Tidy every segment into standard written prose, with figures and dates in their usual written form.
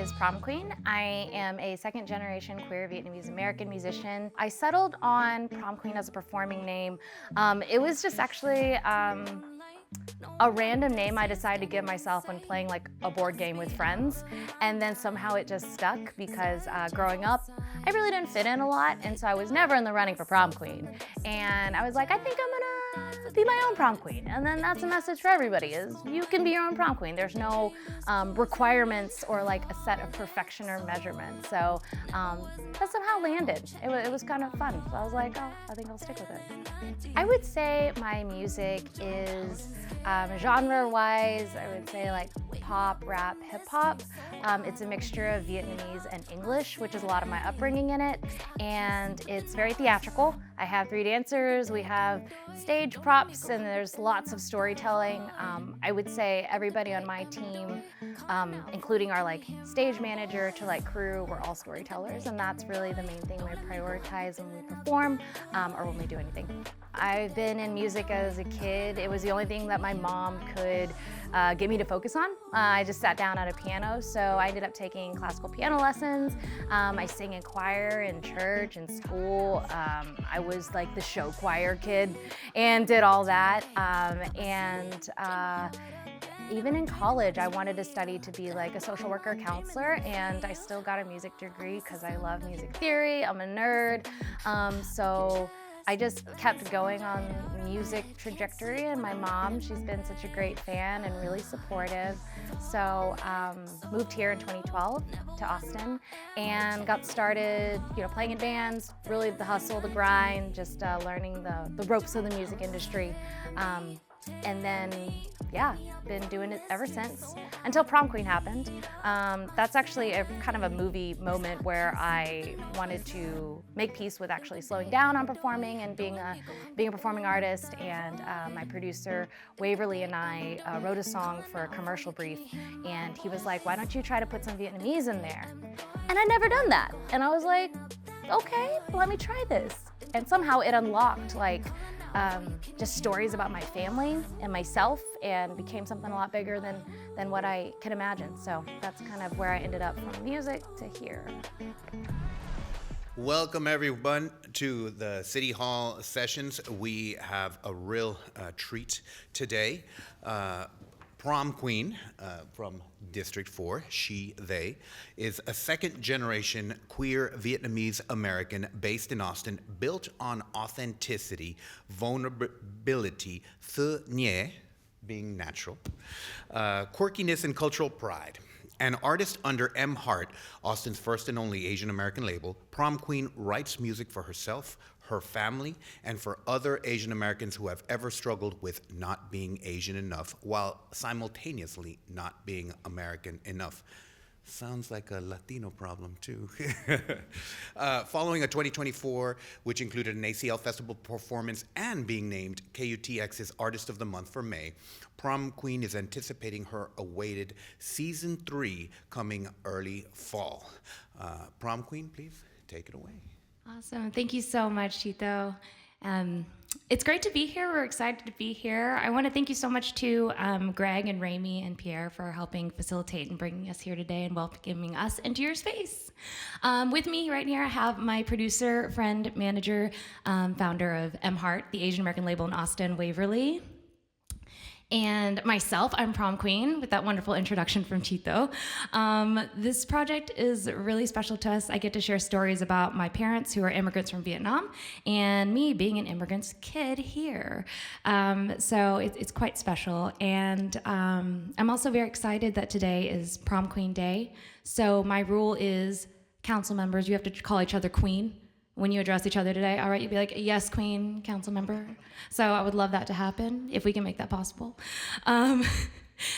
is Prom Queen. I am a second generation queer Vietnamese American musician. I settled on Prom Queen as a performing name. It was just actually a random name I decided to give myself when playing like a board game with friends, and then somehow it just stuck because growing up I really didn't fit in a lot, and so I was never in the running for prom queen. And I was like, I think I'm gonna be my own prom queen, and then that's a message for everybody: is you can be your own prom queen. There's no requirements or like a set of perfection or measurement. So that somehow landed. It was kind of fun. So I was like, oh, I think I'll stick with it. I would say my music is genre-wise, I would say like pop, rap, hip-hop. It's a mixture of Vietnamese and English, which is a lot of my upbringing in it, and it's very theatrical. I have 3 dancers, we have stage props, and there's lots of storytelling. I would say everybody on my team, including our like stage manager to like crew, we're all storytellers, and that's really the main thing we prioritize when we perform or when we do anything. I've been in music as a kid. It was the only thing that my mom could get me to focus on. I just sat down at a piano, so I ended up taking classical piano lessons. I sang in choir in church and school. I was like the show choir kid and did all that. Even in college, I wanted to study to be like a social worker counselor, and I still got a music degree because I love music theory. I'm a nerd. So I just kept going on music trajectory, and my mom, she's been such a great fan and really supportive. So moved here in 2012 to Austin and got started, playing in bands, really the hustle, the grind, just learning the ropes of the music industry. And then, been doing it ever since, until Prom Queen happened. That's actually a kind of a movie moment where I wanted to make peace with actually slowing down on performing and being a performing artist. And my producer, Waverly, and I wrote a song for a commercial brief. And he was like, why don't you try to put some Vietnamese in there? And I'd never done that. And I was like, okay, let me try this. And somehow it unlocked just stories about my family and myself, and became something a lot bigger than what I could imagine. So that's kind of where I ended up, from music to here. Welcome everyone to the City Hall sessions. We have a real treat today. Prom Queen from District 4, she, they, is a second-generation queer Vietnamese American based in Austin, built on authenticity, vulnerability, thơ nhẹ, being natural, quirkiness, and cultural pride. An artist under M. Hart, Austin's first and only Asian American label, Prom Queen writes music for herself, her family, and for other Asian Americans who have ever struggled with not being Asian enough while simultaneously not being American enough. Sounds like a Latino problem too. Following a 2024, which included an ACL Festival performance and being named KUTX's Artist of the Month for May, Prom Queen is anticipating her awaited Season 3 coming early fall. Prom Queen, please take it away. Awesome. Thank you so much, Tito. It's great to be here. We're excited to be here. I want to thank you so much to Greg and Rami and Pierre for helping facilitate and bringing us here today and welcoming us into your space. With me right here, I have my producer, friend, manager, founder of M. Hart, the Asian American label in Austin, Waverly. And myself, I'm Prom Queen, with that wonderful introduction from Tito. This project is really special to us. I get to share stories about my parents, who are immigrants from Vietnam, and me being an immigrant's kid here. So it's quite special. And I'm also very excited that today is Prom Queen Day. So my rule is, council members, you have to call each other queen when you address each other today. All right, you'd be like, yes, queen, council member. So I would love that to happen, if we can make that possible.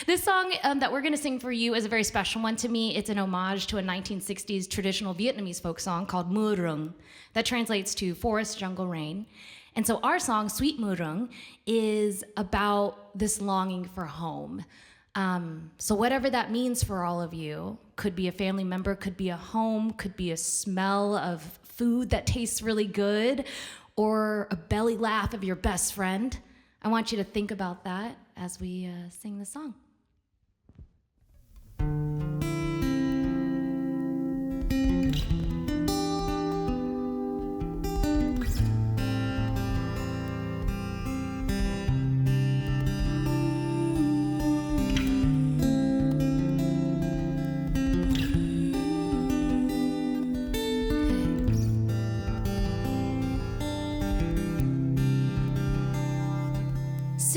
This song that we're gonna sing for you is a very special one to me. It's an homage to a 1960s traditional Vietnamese folk song called Mưa Rừng, that translates to forest, jungle, rain. And so our song, Sweet Mưa Rừng, is about this longing for home. So whatever that means for all of you, could be a family member, could be a home, could be a smell of food that tastes really good, or a belly laugh of your best friend. I want you to think about that as we sing the song.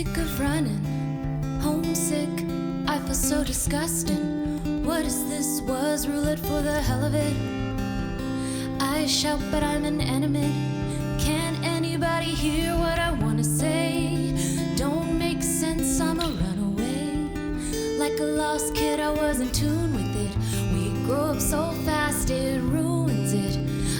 sick of running, homesick, I feel so disgusting. What is this? Was roulette for the hell of it? I shout but I'm inanimate. Can anybody hear what I wanna say? Don't make sense, I'm a runaway. Like a lost kid, I was in tune with it. We grow up so fast, it ruins it.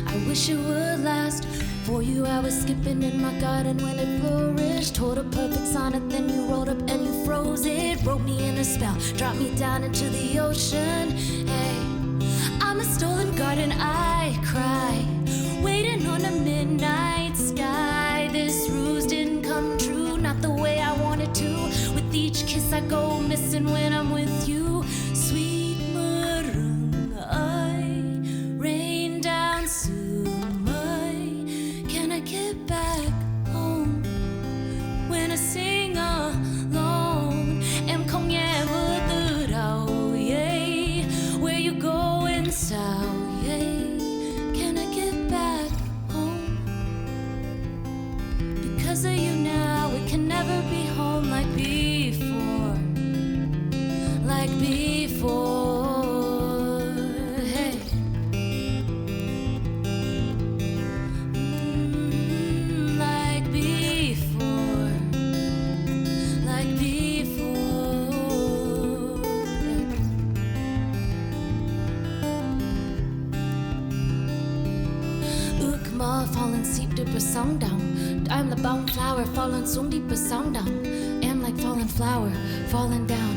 I wish it would last. For you, I was skipping in my garden when it flourished. Told a perfect sonnet, then you rolled up and you froze it. Wrote me in a spell, dropped me down into the ocean. Hey, I'm a stolen garden, I cry, waiting on a midnight sky. This ruse didn't come true, not the way I wanted to. With each kiss I go missing when I'm with you. Sweet marang, I rain down sumay. Can I get back home when I sing alone? Em không nghe mưa từ đầu, yeah. Where you going, sao, yeah. Can I get back home? Because of you now, we can never be home like before. Like before, hey. Like before. Like before. Ước mơ falling asleep deeper song down. I'm the bone flower falling xuống deeper song down. Am like fallen flower falling down.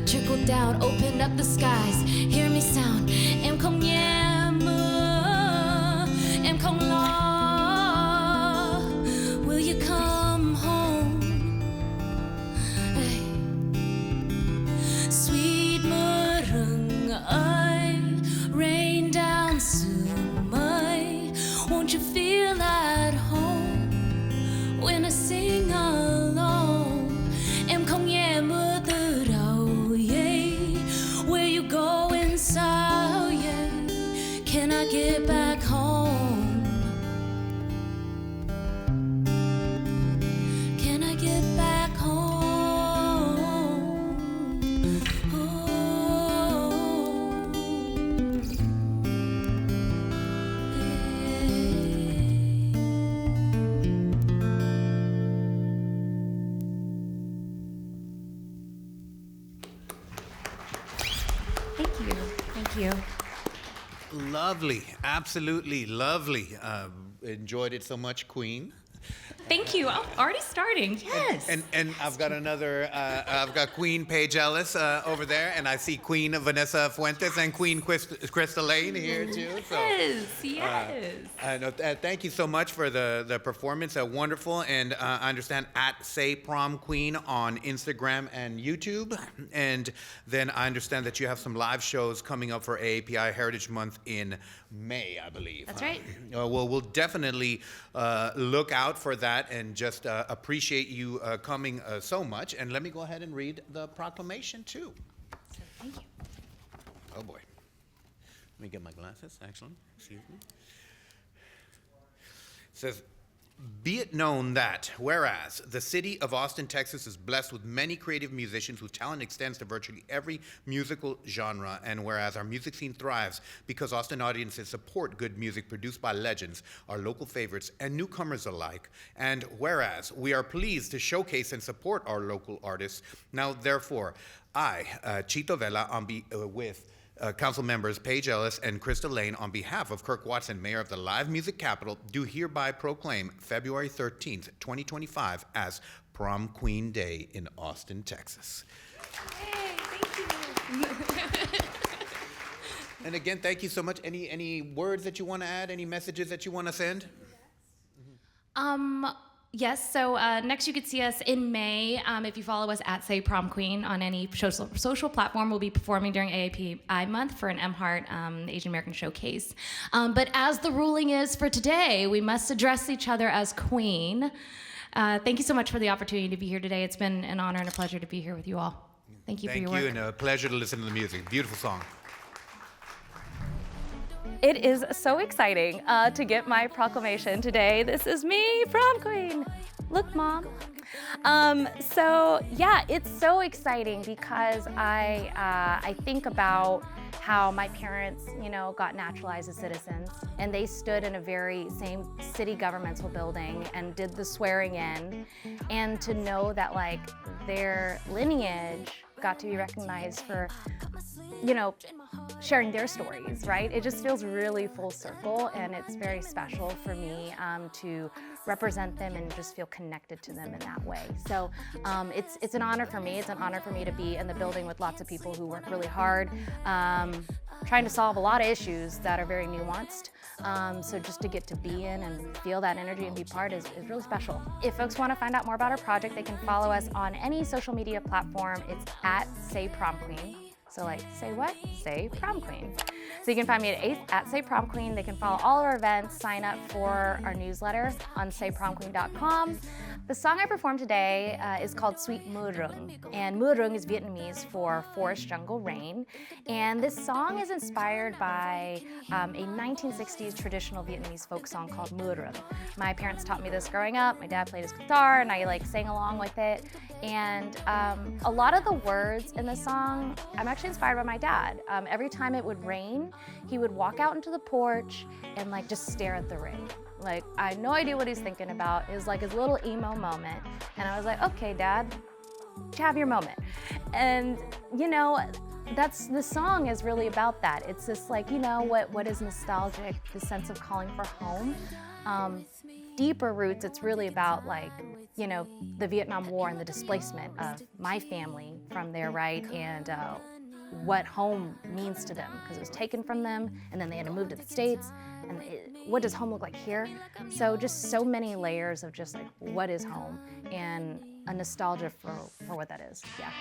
Trickle down, open up the skies. Hear me sound. Em không nghe mưa. Em không lo. Will you come home? Hey. Sweet mưa rừng ơi, rain down sumay. Won't you feel at home when I sing alone? Em không nghe mưa từ đầu, yeah. Where you going, sao, yeah. Can I get back home? Can I get back home? Oh. Thank you. Thank you. Lovely, absolutely lovely. Enjoyed it so much, Queen. Thank you. Oh, already starting. Yes. And I've got another, I've got Queen Paige Ellis over there, and I see Queen Vanessa Fuentes and Queen Crystal Lane here too. So, yes. thank you so much for the performance. Wonderful, and I understand at Say Prom Queen on Instagram and YouTube, and then I understand that you have some live shows coming up for AAPI Heritage Month in May, I believe. That's right. Well, we'll definitely look out for that, and just appreciate you coming so much. And let me go ahead and read the proclamation too. Thank you. Oh boy. Let me get my glasses, actually. Excuse me. It says, be it known that, whereas the city of Austin, Texas is blessed with many creative musicians whose talent extends to virtually every musical genre, and whereas our music scene thrives because Austin audiences support good music produced by legends, our local favorites, and newcomers alike, and whereas we are pleased to showcase and support our local artists, now therefore, I, Chito Vela, with Council members Paige Ellis and Crystal Lane, on behalf of Kirk Watson, Mayor of the Live Music Capital, do hereby proclaim February 13th, 2025 as Prom Queen Day in Austin, Texas. Hey, thank you. And again, thank you so much. Any words that you want to add? Any messages that you want to send? Yes, so next you could see us in May. If you follow us at Say Prom Queen on any social platform, we'll be performing during AAPI month for an MHeart Asian American Showcase. But as the ruling is for today, we must address each other as Queen. Thank you so much for the opportunity to be here today. It's been an honor and a pleasure to be here with you all. Thank you for your work. Thank you, and a pleasure to listen to the music. Beautiful song. It is so exciting to get my proclamation today. This is me, Prom Queen. Look, Mom. So yeah, it's so exciting because I think about how my parents, got naturalized as citizens, and they stood in a very same city governmental building and did the swearing in, and to know that like their lineage got to be recognized for, sharing their stories, right? It just feels really full circle, and it's very special for me to represent them and just feel connected to them in that way. So it's an honor for me. It's an honor for me to be in the building with lots of people who work really hard, trying to solve a lot of issues that are very nuanced. So just to get to be in and feel that energy and be part is really special. If folks want to find out more about our project, they can follow us on any social media platform. It's at Say Prom Queen. So like, say what? Say Prom Queen. So you can find me at Say Prom Queen. They can follow all our events, sign up for our newsletter on saypromqueen.com. The song I performed today is called Sweet Murung, and Murung is Vietnamese for forest jungle rain. And this song is inspired by a 1960s traditional Vietnamese folk song called Murung. My parents taught me this growing up. My dad played his guitar, and I sang along with it. And a lot of the words in the song, I'm actually inspired by my dad. Every time it would rain, he would walk out into the porch and just stare at the rain. I had no idea what he's thinking about. It was like his little emo moment. And I was like, okay, Dad, have your moment. And, the song is really about that. It's this what is nostalgic, the sense of calling for home. Deeper roots, it's really about the Vietnam War and the displacement of my family from there, right? And what home means to them, because it was taken from them and then they had to move to the States. And what does home look like here? So just so many layers of just what is home, and a nostalgia for what that is. Yeah.